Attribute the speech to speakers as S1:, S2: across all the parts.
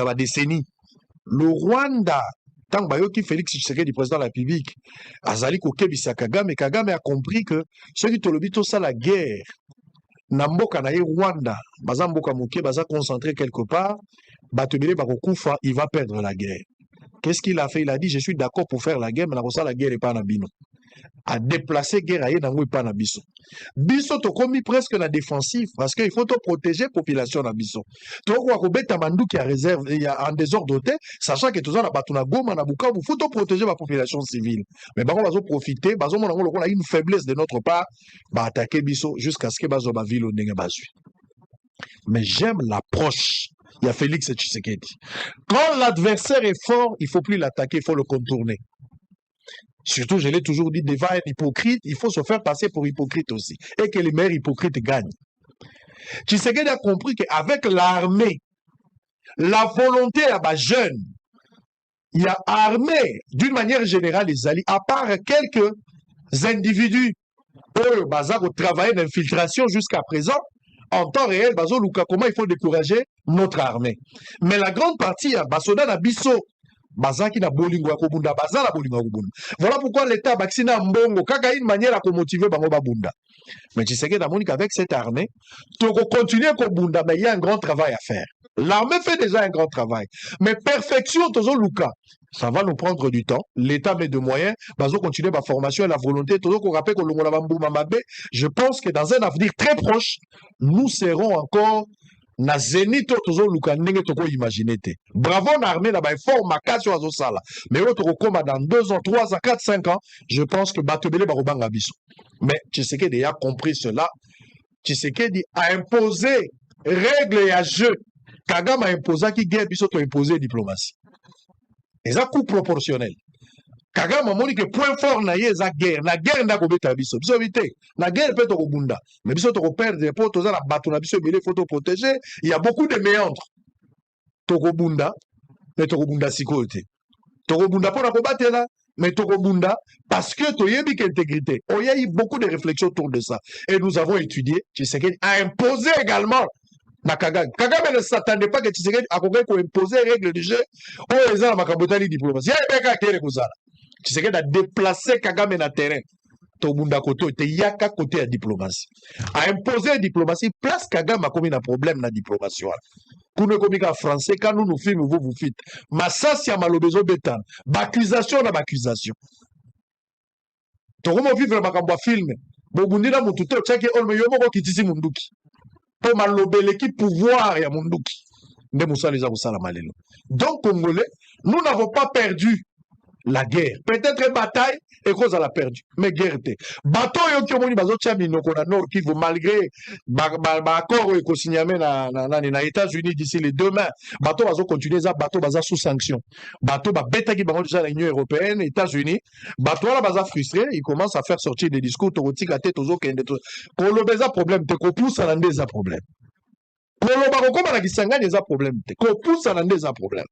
S1: la décennie. Le Rwanda, tant que Félix Tshisekedi, président de la République, Azali Kokebisa Kagame, Kagame a compris que ceux qui tolobito ça la guerre, Namboka na Rwanda, Bazamboka Moké, Baza concentré quelque part, Batebele Bakokufa, il va perdre la guerre. Qu'est-ce qu'il a fait? Il a dit, je suis d'accord pour faire la guerre, mais la guerre n'est pas en Abino. A déplacer guerre à Yenango et pas en Abisso. Biso to commis presque la défensive parce qu'il faut protéger la population en Abisso. Tu vois que Mandou qui a réserve, il y a en désordre, sachant que tout ça, na Goma, na Bukavu, il faut protéger la population civile. Mais on va profiter, on a une faiblesse de notre part, attaquer Bisso jusqu'à ce que Bazo ba ville au Nengabasu. Mais j'aime l'approche. Il y a Félix Tshisekedi. Quand l'adversaire est fort, il ne faut plus l'attaquer, il faut le contourner. Surtout, je l'ai toujours dit, devant un hypocrite, il faut se faire passer pour hypocrite aussi. Et que les meilleurs hypocrites gagnent. Tshisekedi a compris qu'avec l'armée, la volonté à bas jeunes, il y a armé, d'une manière générale, les alliés, à part quelques individus, eux, au travail d'infiltration jusqu'à présent, en temps réel, comment il faut décourager notre armée. Mais la grande partie, Basoda Nabiso, Bazaki na bolingo ya kobunda, bazala bolingo ya kobunda. Voilà pourquoi l'État vaccina mbongo, kaka une manière à motiver bango babunda. Mais tu sais qu'avec cette armée, tu continuer à kobunda, mais il y a un grand travail à faire. L'armée fait déjà un grand travail. Mais perfection, tozo luka. Ça va nous prendre du temps. L'État met de moyens. Bazo continuer ma formation et la volonté. Tozo qu'on rappelle que je pense que dans un avenir très proche, nous serons encore na zénith toujours luka ndenge toko imaginer te. Bravo na armée là ba fort makasi wazo sala. Mais autre koma dans 2 ans, 3 ans, 4, 5 ans, je pense que Batebele ba robanga biso. Mais Tshisekedi a compris cela. Tshisekedi a imposé règles et jeu. Kagame a imposé qui guerre biso to imposer diplomatie. Et ça coup proportionnel. Kagame a dit que point fort na ye za guerre, na guerre na kobeta biso. Biso vite, na guerre peut to bunda. Mais biso to perdre des potes za la bato na biso belé faut to protéger. Il y a beaucoup de méandres. To bunda, mais to bunda sikote. To bunda pour na kobatela, mais to bunda parce que to yebi intégrité. Il y a eu beaucoup de réflexions autour de ça et nous avons étudié, Tshisekedi a imposé également na Kagame. Kagame ne s'attendait pas que Tshisekedi a imposé les règles du jeu. Oh, les gens makabotali diplomatie. Il y a des kozala. Tshisekedi a déplacé Kagame na terrain. Tobunda koto te yaka côté la diplomatie. A imposé la diplomatie, place Kagame a commis un problème na diplomatie. Quand nous sommes français, quand nous nous filmons, vous faites. Mais ça, c'est un malobezo bétan. Accusation na accusation. Tokomo vivre makambo film. Bobundira mututo chake olme yomoko kitisi munduki. Pour malobele qui pouvoir ya munduki. Nde musaliza kusala malelo. Donc Congolais, nous n'avons pas perdu la guerre. Peut-être une bataille et cause à la perdu. Mais guerre était. Bateau yo ki omoni bazo tia minoko na Nord Kivu malgré accord ko signamé na États-Unis d'ici les demain. Bateau bazo continuer ça bateau baza sous sanction. Bateau ba beta ki bango déjà l'Union européenne, États-Unis. Bateau là baza frustré, il commence à faire sortir des discours tokotika te tozo kende to. Kolobeza problème te ko pousse na ndeza problème. Koloba ko koma na kisangani eza problème te. Ko pousse na ndeza problème.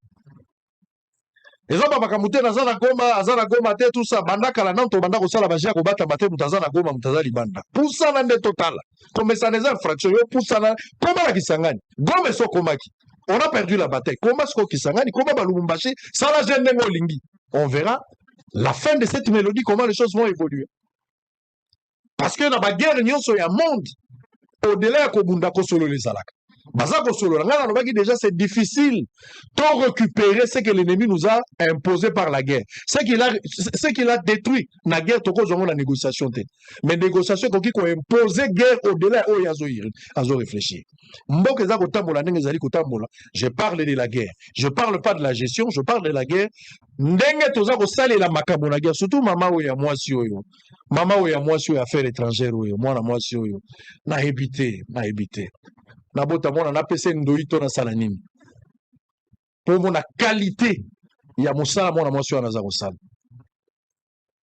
S1: Les hommes bakamute na zana goma te tout ça banda kala na to banda ko sala bajia ko bata bate mutazana goma mutazali banda poussa na nde total comme ça les infractions yo poussa na comment la kisangani goma so komaki on a perdu la bataille comment ce kisangani comment balumbashi ça la gêne lingi on verra la fin de cette mélodie comment les choses vont évoluer parce que dans la guerre nyonso ya monde au-delà ya kobunda ko solo les alaka déjà c'est difficile de récupérer ce que l'ennemi nous a imposé par la guerre. Ce qu'il a détruit, la guerre, la négociation. Mais négociation, qui a imposé guerre au-delà, ils ont réfléchi. Je parle de la guerre. Je ne parle pas de la gestion, je parle de la guerre. Surtout maman ou ya moi si yo. Maman ou ya moi si affaires étrangères ou moi na moi si yo. Na habité. Nabota mona na pese ndoito na sala nini pour mona qualité ya mosala mona mwasi wana za kosala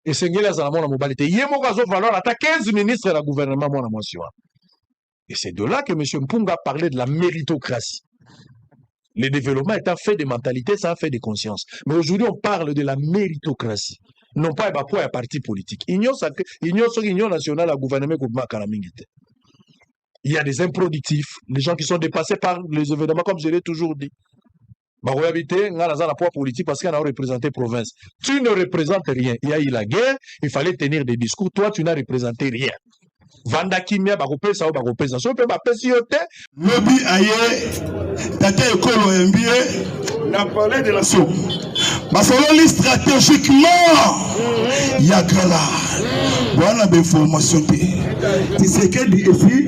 S1: esengeli azala mona mobali te ye moko azo valoir ata 15 ministres de la gouvernement mona mwasi wana et c'est de là que M. Mpunga parlait de la méritocratie. Le développement est un fait de mentalité, c'est un fait de conscience, mais aujourd'hui on parle de la méritocratie, non pas pour un parti politique. Union nationale à gouvernement mingi. Il y a des improductifs, les gens qui sont dépassés par les événements, comme je l'ai toujours dit. Baroyabité, nga naza na poids politique parce qu'on a représenté province. Tu ne représentes rien. Il y a eu la guerre, il fallait tenir des discours. Toi, tu n'as représenté rien. Vanda kimia bakopesa ou bakopesa. So pe bapesi yote.
S2: Lobby aye, tata ekolo mbie, n'a parlé de la soupe. Basololi stratégiquement, yakala. Voilà des formations. Tu sais que ici,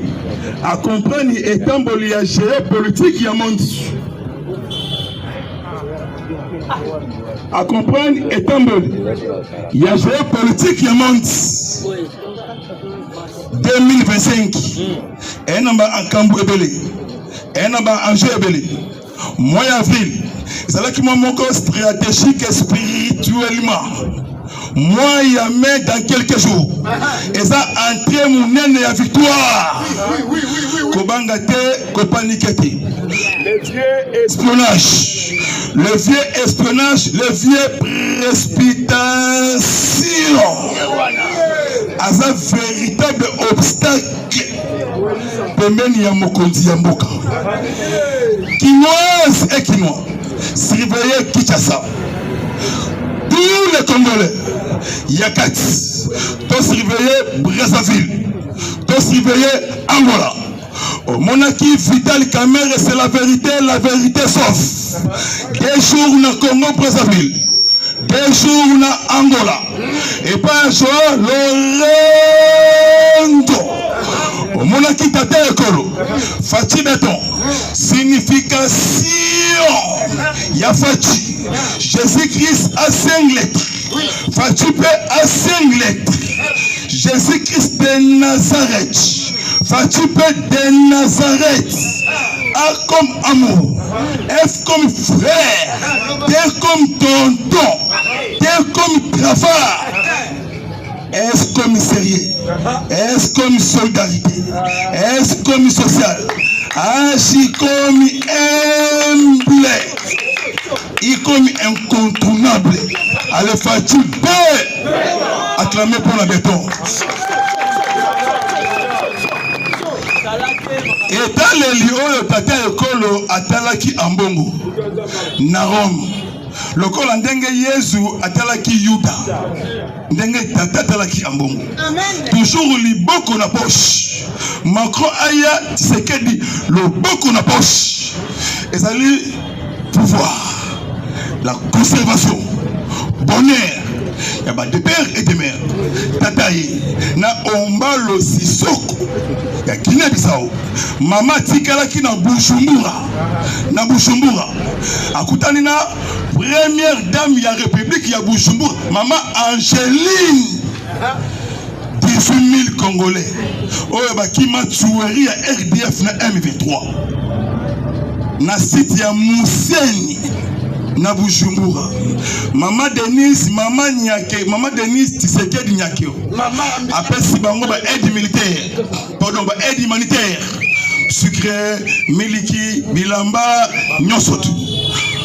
S2: à comprendre étant boli à géopolitique ya monde. À comprendre étant boli, il y a géopolitique ya monde. 2025 un an en Cambo ebele un an en jeu ebele mois avril c'est là qui m'a manqué stratégique et spirituellement moi y a mais dans quelques jours et ça entré mon nez à victoire kobanga te kopaniketi le vieux espionnage le vieux précipitation à un véritable obstacle pembeni ya mokonzi ya mboka Kinoise et Kinois surveiller Kinshasa tous les Congolais Yakati to surveiller Brazzaville to surveiller Angola monarchie Vital Kamerhe c'est la vérité sauf des jours na Congo Brazzaville 2 jours na Angola et pas Joao Lorenzo monaki tata ekolo Fachi Beton signification ya Fachi Jésus-Christ à 5 lettres Fachi P à 5 lettres Jésus-Christ de Nazareth Fachi P de Nazareth A comme amour, F comme frère, T comme tonton, T comme travail, S comme sérieux, S comme solidarité, S comme social, H comme humble, I comme incontournable. Allez, Fatou B, acclamé pour la béton. Et dans les lieux, tata ekolo atalaki ambongo na Rome. Le col ndenge Yesu atalaki Yuda. Ndenge tata atalaki ambongo. Toujours liboko na poche. Macron aya Tshisekedi le boko na poche. Et ça lui pouvoir, la conservation, bonheur. Il y a des pères et des mères. Tataye, na ombalo sisoko. Il y a Guinée-Bissau. Maman tikalaki na Bujumbura. Na Bujumbura. Akutani na première dame ya République ya Bujumbura. Maman Angéline. 18 000 Congolais. Oye bakima tuerie ya RDF na M23. Na site ya Mousseni. Na Bujumbura. Maman Denise Tshisekedi Nyakio. Après si bango ba aide militaire, pardon ba aide humanitaire, sucre, miliki, bilamba, nyosotu.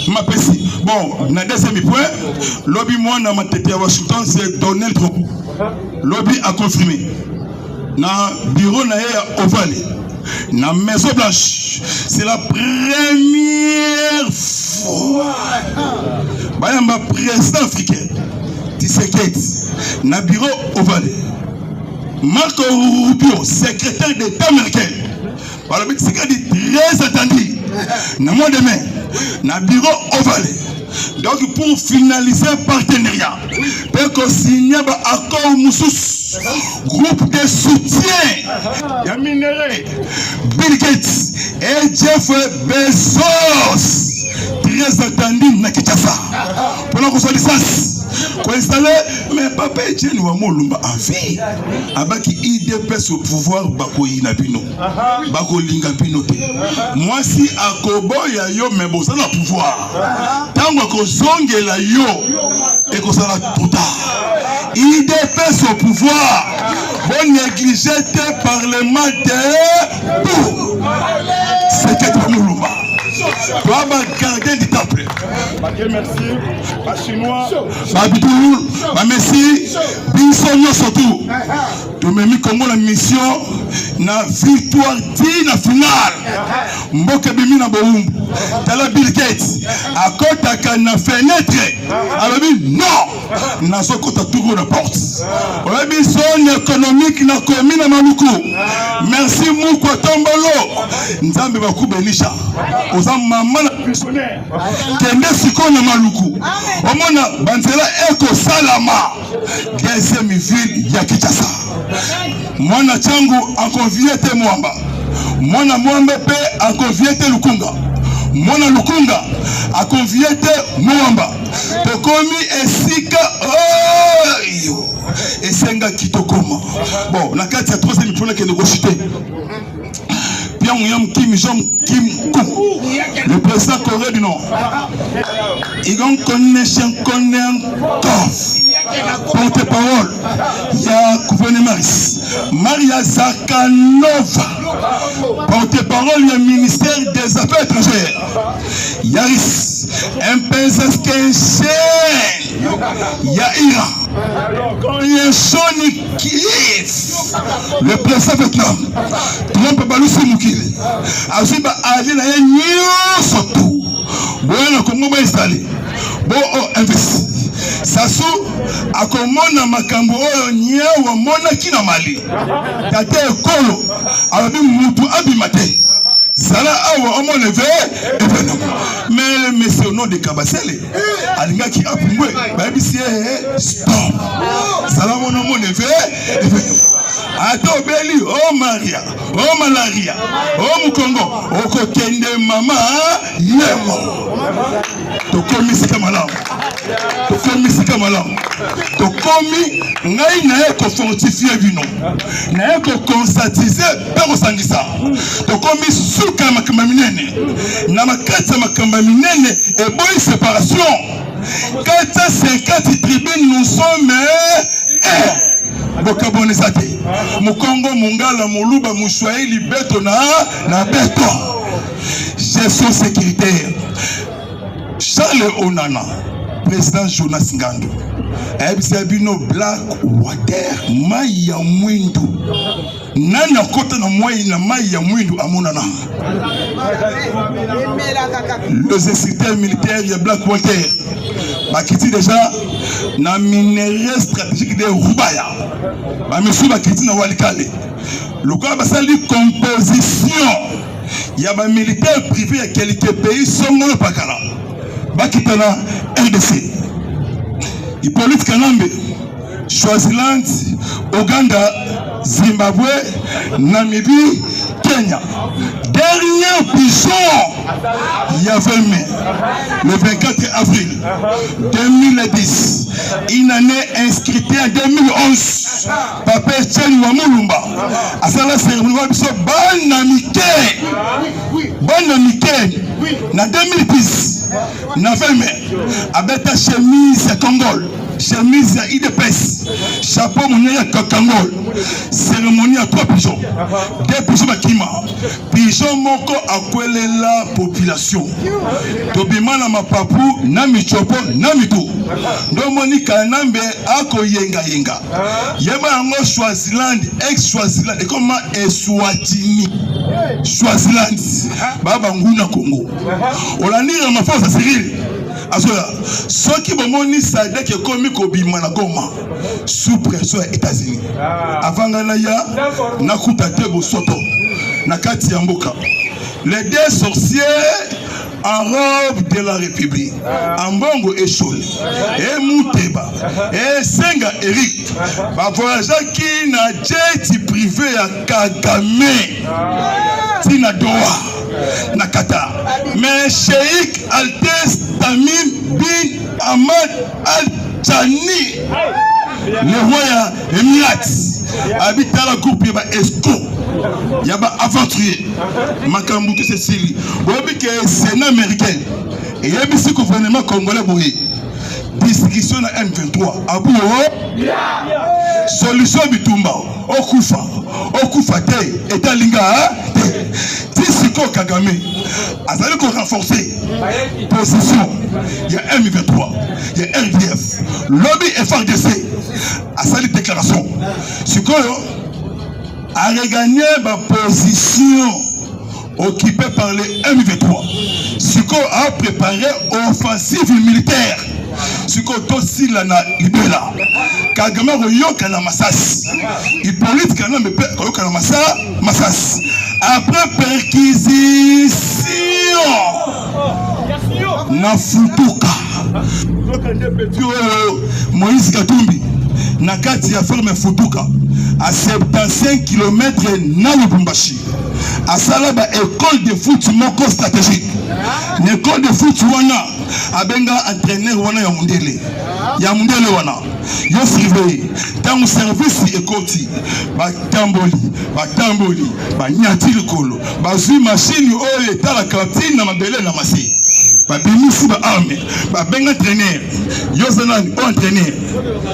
S2: Ma pesi. Bon, na deuxième point, lobby moi na matete à Washington c'est Donald Trump. Lobby a confirmé. Na bureau na ya Oval. Na Maison Blanche, c'est la première fois. Bayamba président africain, Tshisekedi, na bureau Oval. Marco Rubio, secrétaire d'État américain. Par le Tshisekedi très attendu. Na mois de mai, na bureau Oval. Donc pour finaliser un partenariat, pour signer un accord Moussous, groupe de soutien, il y a minéré, Bill Gates et Jeff Bezos, très attendu na Kinshasa. Pendant qu'on soit licence, qu'on installe, mais papa Etienne Wamolumba en vie, avec IDPS au pouvoir, Bako Inabino, Bako Lingabino. Moi si à Kobo ya yo, mais bon, ça n'a pouvoir. Tango ko zonge la yo, et ko ça la tout tard. IDPS au pouvoir, bon négliger tes parlementaires pour. C'est que Wamolumba. Toi, gardien du temple. Merci. Pas chinois. Babidou. Merci. Binsonio surtout. Tu m'as mis comme la mission. Na victoire dina finale. Mboke bimi na boumbu. tala Bill Gates akotaka na fenêtre alobi non nazokota toujours na porte oyebi zone économique na komi na maluku merci muku tombolo nzambe bakubelisha oza mama na pensionnaire kende siko na maluku omona banzela eko salama deuxième ville ya Kinshasa mwana changu akonvie te mwamba mwana mwamba pe akonvie te lukunga mwana lukunga akonvie te mwamba tokomi esika oyo esenga kitokoma bon na kati ya troisième mpona kende koshite Pyongyang Kim Jong-Kim le président Corée du Nord il connaît encore porte-parole il y a gouvernement Maria Zakharova porte-parole il y a ministère des affaires étrangères Yaris MPSSK il y a Iran il y a Sony Kiev le président Vietnam Trump balusi mukili aziba ali na nyonso tu bona Kongo ba installé bo investi sasu akomona makambo oyo nyewa mona kina Mali tate ekolo ababi mutu abimate Zala awa omo leve evenement mais le monsieur au nom de Kabasele alinga ki apungwe ba bisi stop Zala mon omo leve evenement ato beli oh Maria oh malaria oh mukongo okokende mama yemo tokomi sika malamu tokomi ngai na eko fortifier bino na eko consatiser pe kosangisa tokomi suka makamba minene na makati makamba minene et boy séparation 450 tribus nous sommes bokabone sate mukongo mungala muluba mushwaili beto na beto gestion sécuritaire Charles Onana président Jonas Ngandu Ebisabino Black Water Maya Mwindu Nana kota na mwai na Maya Mwindu amonana le secrétaire militaire de Black Water bakiti déjà na minerai stratégique de Rubaya ba monsieur bakiti na Walikale le quoi basali composition ya ba militaire privé ya quelques pays songolo pakala bakitana RDC Hippolyte Kanambe Swaziland Ouganda Zimbabwe Namibie Kenya dernier pigeon il y avait le 24 avril 2010 une année inscrite en 2011 Papa Etienne Wamulumba à la cérémonie Banamike na 2010 na mai abeta chemise ya Congol chemise ya IDPS chapeau monier ya Congol cérémonie à 3 pigeons 2 pigeons bakima pigeon moko akwelela population tobima na mapapu na michopo na mitu ndo moni Kanambe ako yenga yeba yango Swaziland ex Swaziland ekoma Eswatini Swaziland baba nguna Congo olandira mafosa Cyril asoya soki bomoni Sadek ekomi kobima na Goma sous pression ya États-Unis avangana ya nakuta te bosoto na kati ya mboka les deux sorciers en robe de la République Ambongo et Chole et Mouteba et Senga Eric ba voyageur qui na jet privé à Kagame tina Doha na Qatar mais Sheikh Altesse Tamim bin Ahmad Al Thani le roi ya Emirates habita la groupe ya ba Esco ya ba aventurier makambu que Cécile bobi que Sénat américain et yebisi gouvernement congolais boye discussion na M23 abu solution bitumba okufa te etalinga te tisiko Kagame azali ko renforcer position il y a M23 il y a RDF lobby FARDC azali déclaration sikoyo a regagné ma position occupé par les M23. Siko a préparé offensive militaire. Siko tosila na libela. Kagame royoka na masasi. Hippolyte Kanambe royoka na masasi. Après perquisition na futuka. Moïse Katumbi na kati ya ferme futuka à 75 km na Lubumbashi. À Salaba école de foot moko stratégique. L'école de foot wana abenga entraîneur wana ya mundele. Ya mundele wana. Yo surveiller. Tant service ekoti. Batamboli, banyati likolo. Bazui machine oyo etala cantine na mabele na masi. Babimisi ba arme, babenga entraîneur. Yo zanani o entraîneur.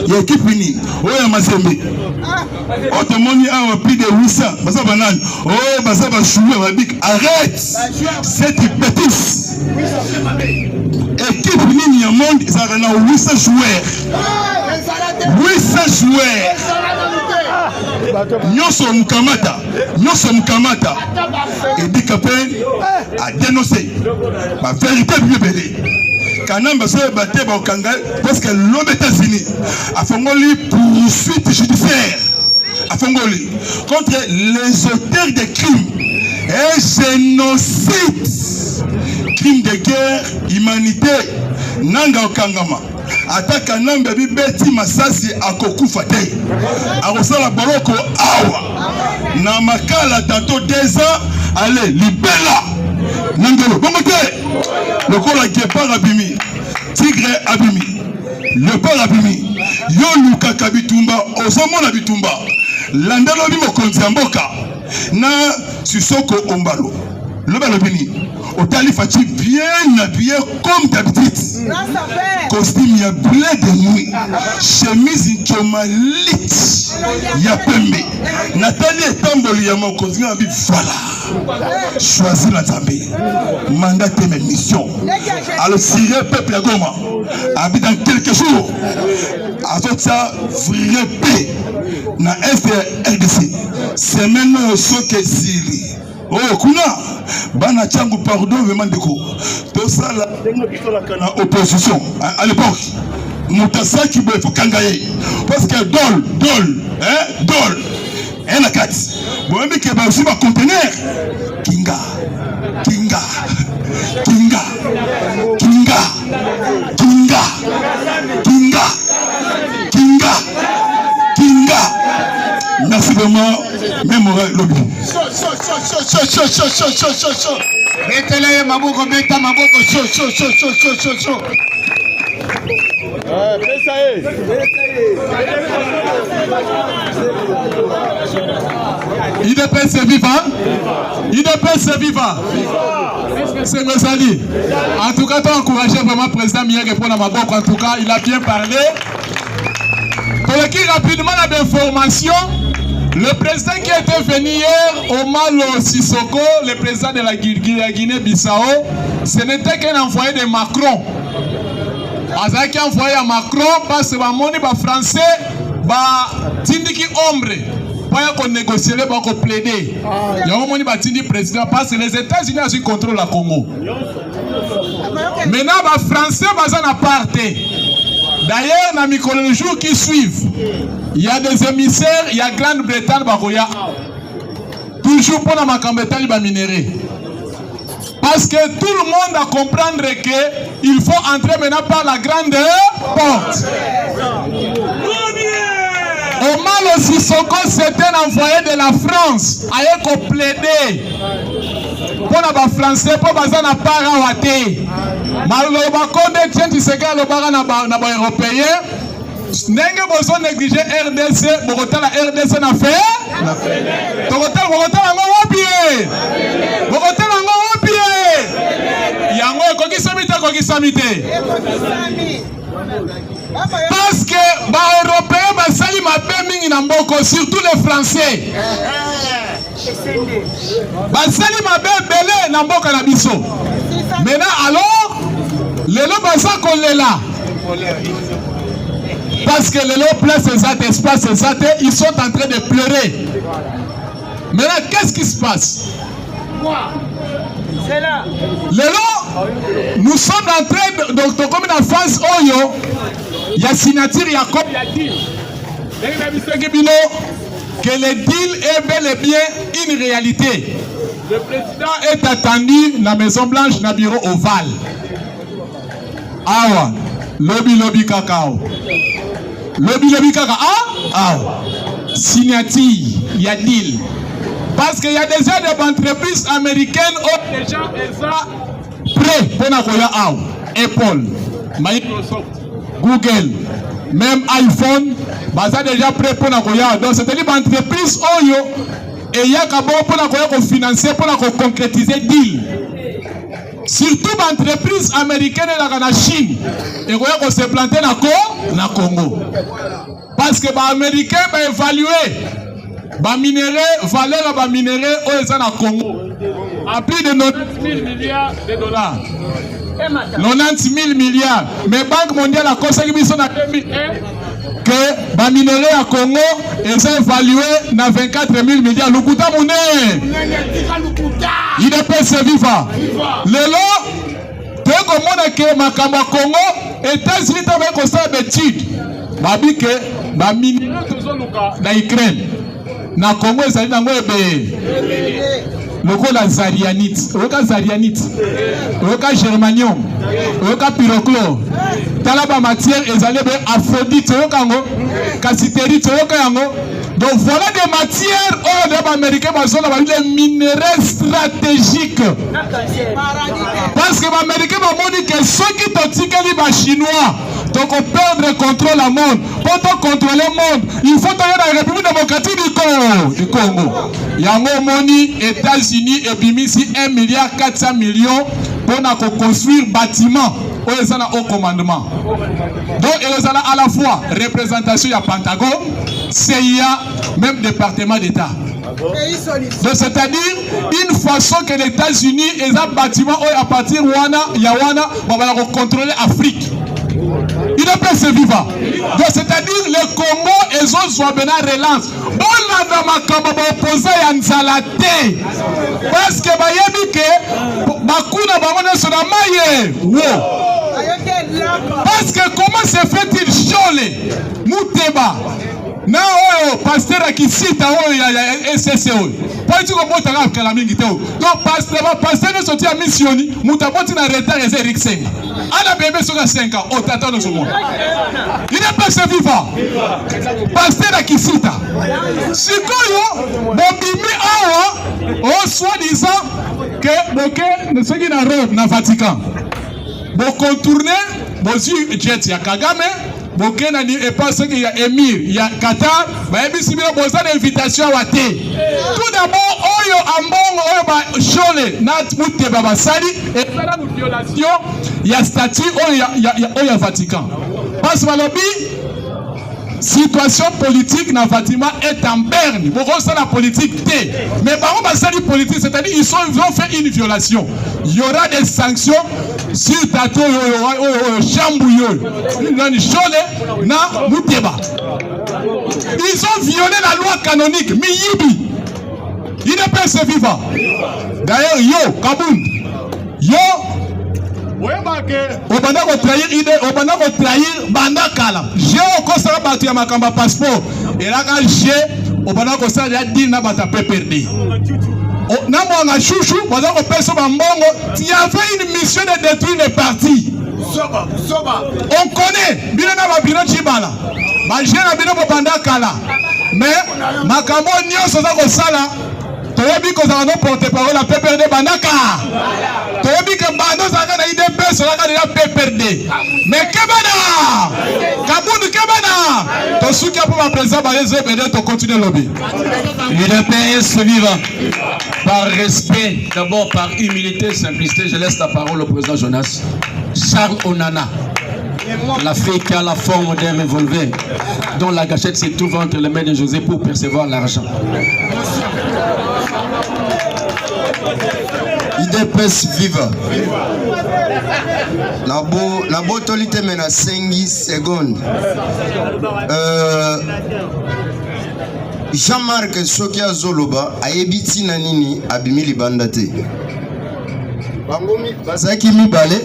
S2: Yo équipe ni oyo Mazembe. Otomoni a plus de 800. Basa banane. Oh basa ba jouer babik. Arrête cette bêtise. Équipe ni ya monde ils ont 800 joueurs. 800 joueurs. Nyoso Mukamata. Et dit Capin a dénoncé. La vérité bien belée. Kanamba se batté au Kanga parce que l'homme États-Unis a fait une poursuite judiciaire. A fait contre les auteurs de crimes et génocide. Crime de guerre, humanité. Nanga Okangama. Attaque Kanamba bibeti masasi akokufa te. Arosala boroko awa. Na makala tantôt 2 ans. Allez, libella. Nangolo, bongote. Le corps a guépard abimi. Tigre abimi. Le port abimi. Yo luka kabitumba. Osomona bitumba. Landelo bimo konziamboka. Na Sissoko Ombalo. Le balobini. Otali Fachi bien habillé comme d'habitude. Costume ya blé de nuit. Chemise chomalit. Ya pembe. Nathalie Tamboli ya mokonzi na bi voilà. Choisis la Zambie. Mandat et mes missions. Alors Syrie peuple ya Goma. Habite dans quelques jours. Azotsa vrai paix. Na RDC. Semaine soke sili. Oh kuna bana changu pardon vraiment deko to sala na opposition à l'époque mutasaki boy faut kangaye parce que dol et la kat bon mais que ba aussi ba conteneur kinga merci vraiment mémorable lobby.
S3: Mettez-le maboko, mettez maboko, chaud.
S4: IDPS vivant. C'est Messali. En tout cas, tu as encouragé vraiment le président Miege pour la maboko. En tout cas, il a bien parlé. Pour qui rapidement la information. Le président qui était venu hier, Omalo Sissoko, le président de la Guinée-Bissau, ce n'était qu'un envoyé de Macron. Azaki qui envoyé à Macron parce que les Français tindiki ombre pour négocier, pour plaider. Il y a un moment où président parce que les États-Unis ont contrôle la Congo. Maintenant, les Français sont en partie. D'ailleurs, dans les jours qui suivent, il y a des émissaires, il y a Grande-Bretagne, toujours pour la Macambétali minéré. Parce que tout le monde a comprendre qu'il faut entrer maintenant par la grande porte. Omalo Sissoko, c'était un envoyé de la France, a plaidé pour les Français, pour les Français. Maloba konde tienti seka lobara na ba européen nenge bozo négliger RDC bokota la RDC na fait bokota ngo wapie yango ekoki samite parce que ba européen basali mabe mingi na mboko surtout les français basali mabe belé na mboka na biso maintenant alors les lots baza kolela parce que les lots place ces espaces ils sont en train de pleurer. Maintenant qu'est-ce qui se passe? Lelo, nous sommes en train de comme une phase Oyo, il y a signature, il y a comme il y a deal. Que le deal est bel et bien une réalité. Le président est attendu dans la Maison Blanche, dans le bureau ovale. Awa, lobby cacao. Lobby cacao. Ah, signature, il y a deal. Parce qu'il y a déjà des entreprises américaines où les gens sont prêts pour n'avoir Apple, Microsoft, Google, même iPhone, ils sont déjà prêts pour n'avoir. Donc c'est-à-dire une entreprise où il y a pour financer, pour concrétiser deal. Surtout les entreprises américaines et la Chine, et qu'on se planter dans le Congo. Parce que les Américains vont évaluer les minéraux, valeur des minéraux au Congo à plus de 90 000 milliards de dollars. 90 000 milliards. Mais la Banque mondiale a conseillé en 2001 que les minéraux à Congo sont évalués dans 24 000 milliards. Lukuta Mouné, il est pas vivant. Lelo, tu as que Makamba Congo, États-Unis ont fait des études. Babi que les minéraux sont dans l'Ukraine. Na Congo ezali nango ebe lokola zarianite oyoka zarianite oyoka germanium oyoka pyrochlore tala ba matière ezali be aphrodite oyoka yango cassiterite oyoka yango. Donc voilà des matières hors de l'Américain, des minéraux stratégiques. Parce que les Américains m'ont dit que ceux qui ont dit que les Chinois, donc on perd le contrôle du monde. Pour contrôler le monde, il faut aller dans la République démocratique du Congo. Il y a un money, États-Unis et Bimisi 1,4 milliard pour construire bâtiments. Ils sont au commandement. Donc, ils sont à la fois représentation du Pentagone, CIA, même département d'État. Donc, c'est-à-dire une façon que les États-Unis et les bâtiments à partir de Yawana vont contrôler l'Afrique. Il ne peut se vivre. Donc, c'est-à-dire le Congo et les autres relance. On a dans ma camp opposé à Nzalate. Parce que Bakuna Bamone Sonamaye. Parce que comment se fait-il Chole Mouteba na oyo pasteur akisita oyo ya SSO pas tu comprends ta kala mingi teo donc pasteur ne sorti à missioni mutaboti na retard et Eric Senga ana bébé soka 5 ans au tata no monde il n'est pas se vivant pasteur akisita sikoyo bobimi awa o soi-disant que boke ne soki na Rome na Vatican bo contourner bozi jet ya Kagame Bokena ni et pas ce qu'il y a émir, il y a Qatar, bah et bien besoin d'invitation à Wate. Tout d'abord, oyo ambongo oyo ba chole nat mutte baba sali et là une violation, il y a statut oyo ya Vatican. Parce que malobi situation politique dans le Vatican est en berne. Pourquoi ça la politique T? Mais par contre, ça politique, c'est-à-dire ils ont fait une violation. Il y aura des sanctions sur Tato Chambouyo. Ils ont violé la loi canonique. Miyibi. Il ne peut se vivre. D'ailleurs, yo, Kabound. Yo. Obanda ko trahir idée, obanda ko trahir banda kala. J'ai encore ça battu à ma kamba passeport. Et là quand j'ai obanda ko ça dit na bata PPRD. Na mo nga chouchou, obanda ko peso bambongo, il y avait une mission de détruire les partis. On connaît, bien na ba bino chibala. Ba j'ai na bino banda kala. Mais makambo nyonso za ko sala toyebi kozala no porte-parole la PPRD bandaka toyebi ke bando zaka na IDP solaka na PPRD mais kebana Kabundu kebana to suki pour ma président bayezo peut to continuer lobby
S5: IDP se vivant par respect d'abord par humilité simplicité je laisse la parole au président Jonas Charles Onana. L'Afrique a la forme d'un revolver dont la gâchette se trouve entre les mains de José pour percevoir l'argent.
S6: IDPS viva. La botolite mena 5 secondes. Jean-Marc Sokia Zoloba a ebiti nanini abimi libandate. bazaki mibale.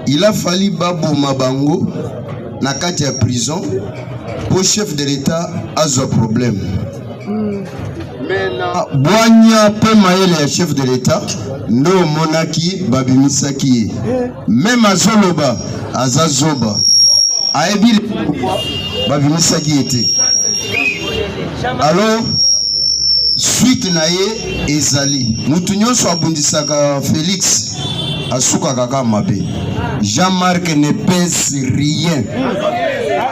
S6: Il a fallu baboma bango na kati ya prison pour chef de l'État a un problème. Boanya pe maele ya chef de l'État ndo monaki babimisaki même azoloba azazoba aebi babimisaki ete. Alors suite na ye ezali mutu nyonso abundisaka Félix asuka kaka mabe. Jean-Marc ne pèse rien.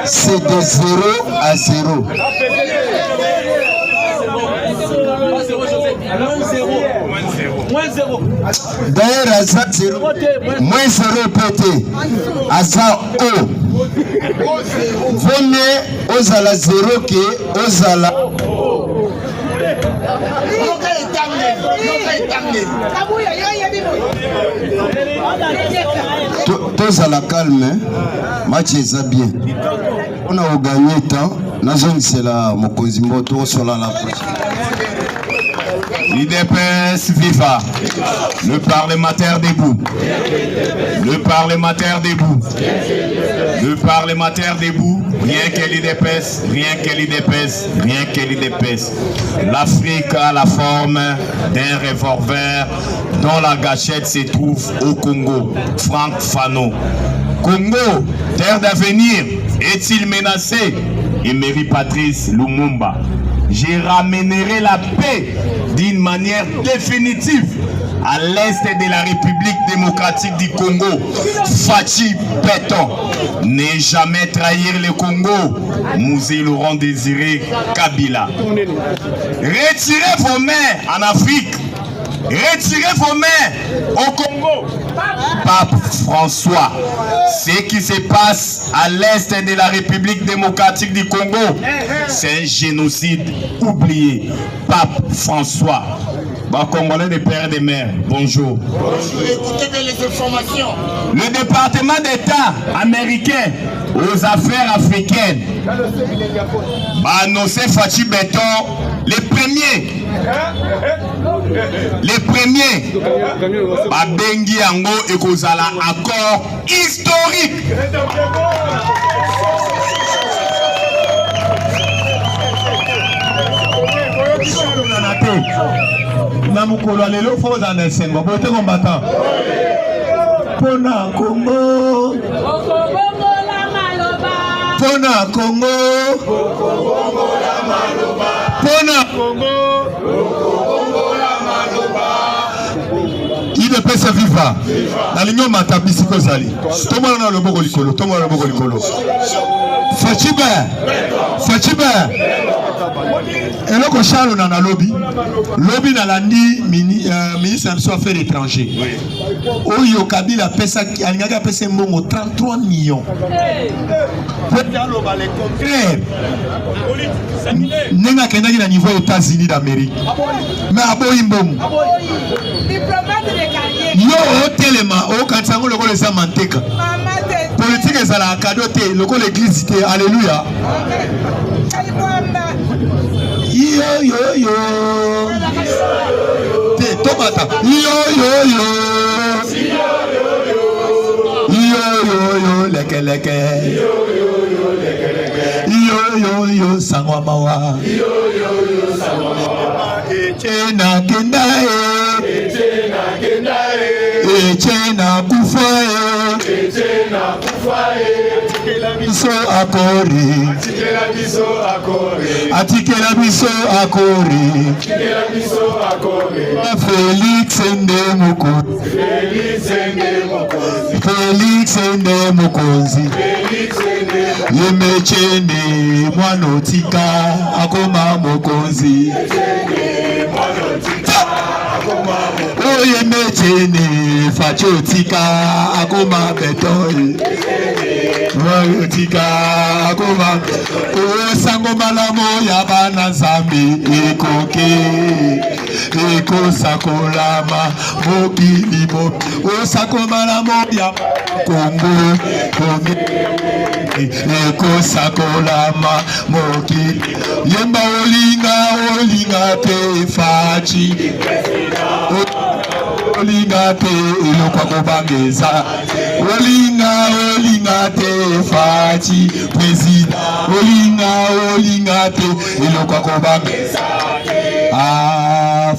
S6: C'est de 0 à 0. D'ailleurs, Aza 0, moins 0 PT. Aza O. Venez aux à la 0 que aux à la. Tous à la calme, match est bien. On a gagné temps. C'est la Mokozimboto sur la prochaine.
S7: L'IDPS viva, le parlementaire debout, le parlementaire debout, le parlementaire debout, rien que l'IDPS, rien que l'IDPS, rien que l'IDPS. L'Afrique a la forme d'un revolver dont la gâchette se trouve au Congo. Franck Fano. Congo, terre d'avenir, est-il menacé? Emery Patrice Lumumba. Je ramènerai la paix d'une manière définitive à l'est de la République démocratique du Congo. Fachi Péton. Ne jamais trahir le Congo. Mouzé Laurent Désiré Kabila. Retirez vos mains en Afrique. Retirez vos mains au Congo. Pape François, ce qui se passe à l'est de la République démocratique du Congo, c'est un génocide oublié. Pape François. Congolais de père et de mère, bonjour.
S3: Écoutez bien les informations.
S7: Le département d'État américain aux affaires africaines a annoncé Fachi Béton les premiers. Bengi Yango et Kozala accord historique.
S4: Namukolo lelo fo za na sengo bote combattant pona Congo pona Congo pona il peut se vivre na linyo matabisi kozali tomona na loboko likolo tomona loboko likolo Fachiba eloko Charles na lobby na landi ministre des Affaires étrangères oyo Kabila pesa alingaka pesa mbongo 33 millions nenga kendaki na niveau États-Unis d'Amérique mais aboyi mbongo yo otelema okansango lokolo eza manteka politique ezala cadeau te lokolo église te alléluia yo te tomata yo leke yo sangwa mawa Echena kenda Echena kufa Atikela biso akori Félix ende mokonzi Yemechene mwanotika akoma mokonzi Oye mechene fachotika akoma betoi Wayotika akoma Osango malamo ya bana zambi Eko sakolama mobili Osako malamo ya Congo Eko sakolama mokili Yemba olinga te fachi olinga te eloko kobangeza olinga te Fachi président olinga te eloko kobangeza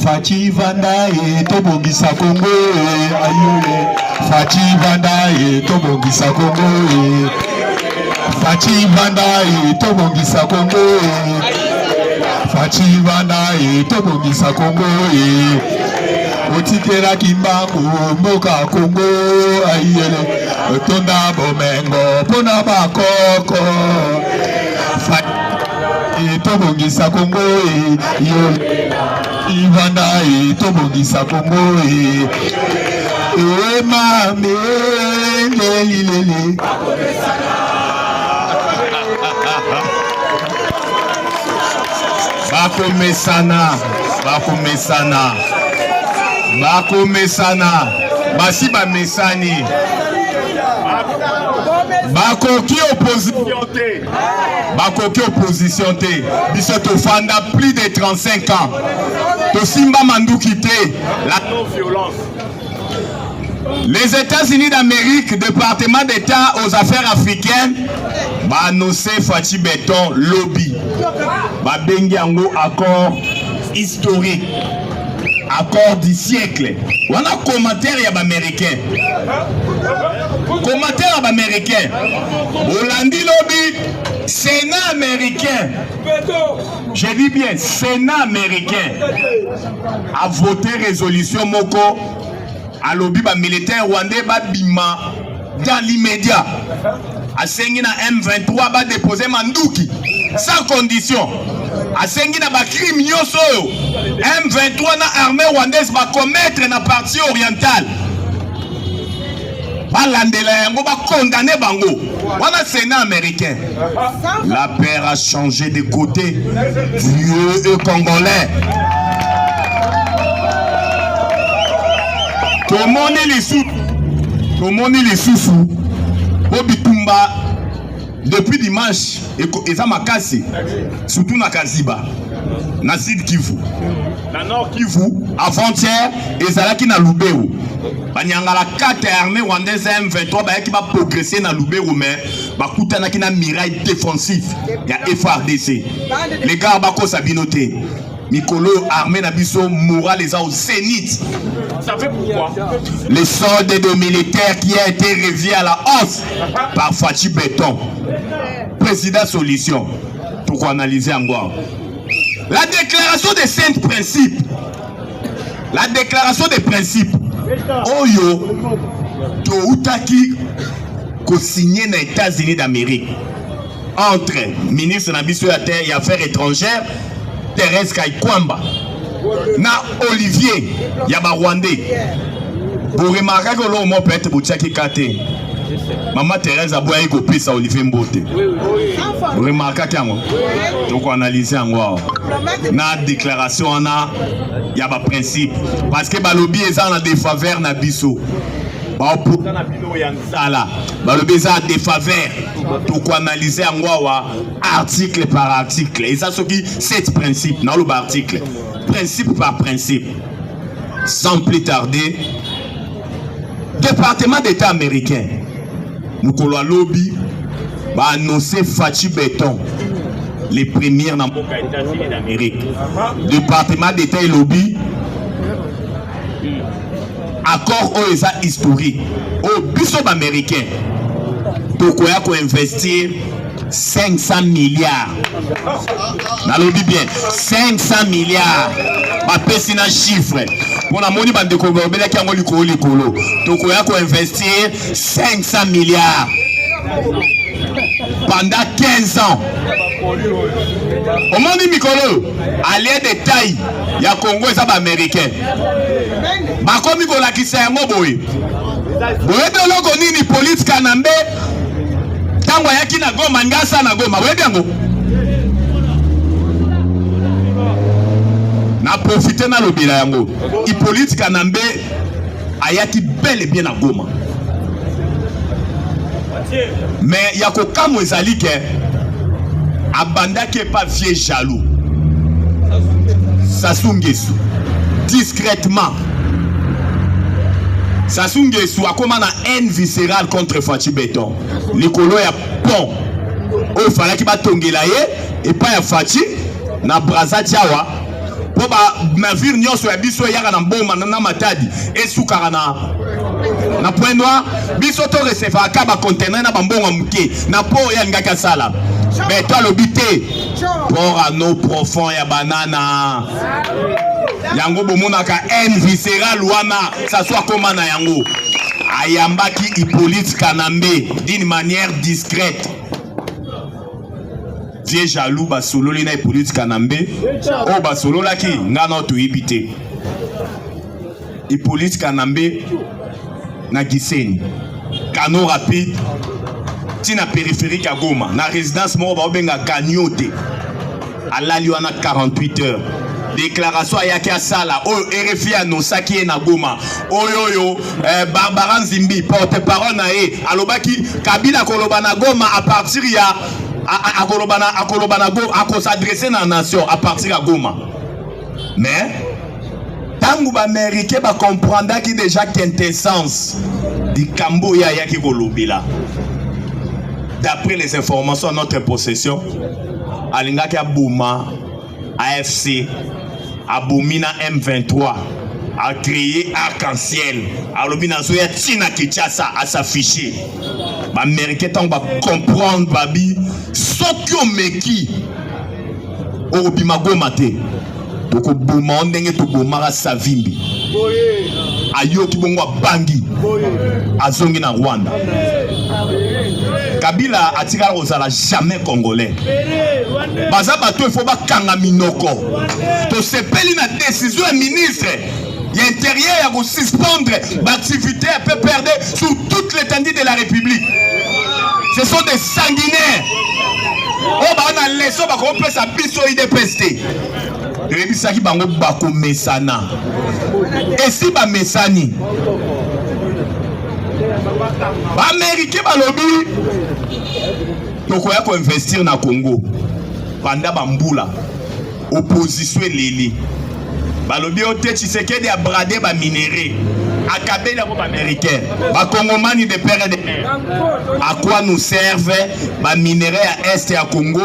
S4: Fachi vanda tobongisa Kongo ayole Fachi vanda tobongisa Kongo Fachi vanda tobongisa Kongo Fachi vanda tobongisa Kongo otikera kimbangu mboka Kongo ayele tonda bomengo pona bakoko Fachi tobongisa Kongo yo ivanda tobongisa Kongo mame lelilele bakomesana basi bamesani bakoki opposition te biso tofanda plus de 35 ans tosimba manduki te la non-violence. Les États-Unis d'Amérique, département d'État aux affaires africaines, ba annoncé Fachi Beton lobby. Ba bengi yango accord historique. Accord du siècle. On a commentaire ya américain. Commentaire ya américain. Hollandi lobby, Sénat américain. Je dis bien Sénat américain a voté résolution moko. A lobby ba militaire rwandais ba bima dans l'immédiat. A sengi na M23 ba déposer manduki sans condition. A sengi na ba crime nyoso M23 na armée rwandaise ba commettre na partie orientale. Ba landela yango ba condamner bango. Wana Sénat américain. La paix a changé de côté. Vieux congolais. Tomoni les soufou Obitumba depuis dimanche et ça m'a cassé surtout na Kaziba na Sud Kivu na Nord Kivu avant-hier et Zalaki na Lubero banyanga la 4 armée rwandaise M23 ba qui va progresser na Lubero mais ba kutana ki na miraille défensif ya FARDC les gars bako sabinoté Mikolo armée Nabiso mourra les au zénith. Ça fait pourquoi? Les soldes de militaires qui a été reviés à la hausse par Fachi Beton. Président solution. Pour analyser encore. La déclaration des 5 principes. La déclaration des principes. Oyo Toutaki ko signé dans les États-Unis d'Amérique. Entre ministre Nabiso et Affaires étrangères. Thérèse Kaikwamba na Olivier Yaba Rwandais. Pour remarquer que l'homme peut être Bouchaki Kate. Maman Thérèse a beau copier ça Olivier Mbote. Vous remarquez qu'il y a donc on analyse en quoi. Na déclaration on a Yaba principe parce que balobi est en défaveur na biso. Balobi est en défaveur. Donc on analyse en quoi article par article. Et ça c'est qui 7 principes dans l'article. Principe par principe. Sans plus tarder, département d'État américain. Nous collons lobby va annoncer Fachi Beton les premières dans les États-Unis d'Amérique. Département d'État et lobby accord OESA historique au bishop américain. Donc on a investir 500 milliards. Nalobi bien 500 milliards. Ma pesina chiffre. On a moni bande ko bela ki angoli ko likolo. Donc on a investir 500 milliards. Pendant 15 ans. Au monde Mikolo, allié de taille, il y a Congo et ça américain. Bakomi ko la kisa yango boy. Boye de loko nini police kanambe. Tango yaki na Goma ngasa na Goma. Boye yango. Na profiter na lobila yango. I police kanambe ayaki bel et bien na Goma. Mais yako kamo ezali ke abanda qui est pas vieux jaloux. Sassou Nguesso discrètement
S7: Sassou Nguesso a comme une haine viscérale contre Fachi Béton. Likolo ya pont. Il fallait qu'il batongela et pas ya Fachi na Braza Tiawa. Pour navire nyonso ya biso yaka na mboma na matadi et soukara na point noir biso to recevoir ka ba conteneur na bambonga muke na po ya ngaka sala. Mais toi l'obité pour à nos profonds ya banana. Yango bomonaka haine viscérale wana ça soit comme na yango. Ayambaki Hippolyte Kanambe d'une manière discrète. Vieux jaloux basolo lina Hippolyte Kanambe. Oh basolo la ki ngana to ibité. Hippolyte Kanambe na Gisenyi. Kano rapide. Tina périphérique à Goma. Na résidence mo ba benga Gagnote. Alali wana 48 heures. Déclaration à Yaki Asala, oh RFI anosaki na Goma, oyoyo Barbara Nzimbi porte-parole na alobaki Kabila kolobana Goma à partir ya akolobana Goma à s'adresser na nation à partir à Goma. Mais tangu ba américain ba comprendre qui déjà quintessence du Kambo ya Yaki kolobila. D'après les informations à notre possession, alingaki Abouma AFC Abomina M23 a créé Arc-en-Ciel. Alobina Zoya Tina Kinshasa à s'afficher. Les Américains va comprendre babi sokyo meki au bimago mate. Donc boma ondenge to bomara savimbi. Ayo kibongo bangi. Azongi na Rwanda. Kabila atikala kozala jamais congolais. Baza bato il faut ba kanga minoko. To sepeli na décision du ministre l'intérieur a ko suspendre l'activité peut perdre sur toute l'étendue de la République. Ce sont des sanguinaires. Oh ba na leso ba ko pesa biso IDPST. Rebisaki bango bako mesana. Et si ba mesani ba américain ba lobby tokoya ko investir na Congo panda bambula opposition leli ba lobby ote Tshisekedi a bradé ba minéré akabé na ba américain ba congomani de père de mère. À quoi nous servent ba minéré à est et à Congo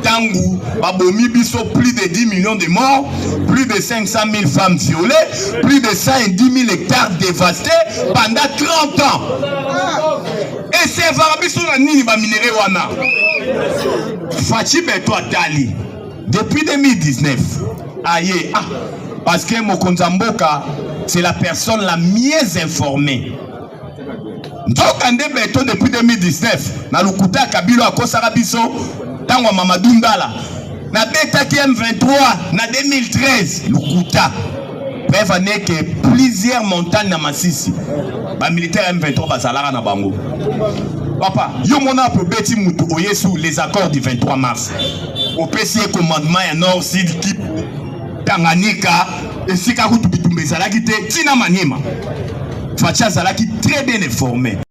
S7: tangu ba bomi biso plus de 10 millions de morts, plus de 500 000 femmes violées, plus de 110 000 hectares dévastés pendant 30 ans. Et c'est Varabiso na nini ba minéré wana. Fachi Beto Atali depuis 2019. Aïe, parce que Mokonza Mboka c'est la personne la mieux informée. Ndokande Beto depuis 2019 na lukuta Kabilo akosaka biso tango Mamadou Ndala na beta M23 na 2013 lukuta preuve n'est que plusieurs montagnes na Masisi ba militaire M23 bazalara na bango. Papa, yo mona peut beti mutu oyesu les accords du 23 mars. Au PCA commandement ya Nord Sud qui Tanganyika et Sika Kutu Bitumbe Zalaki te Tina Maniema. Facha Zalaki très bien informé.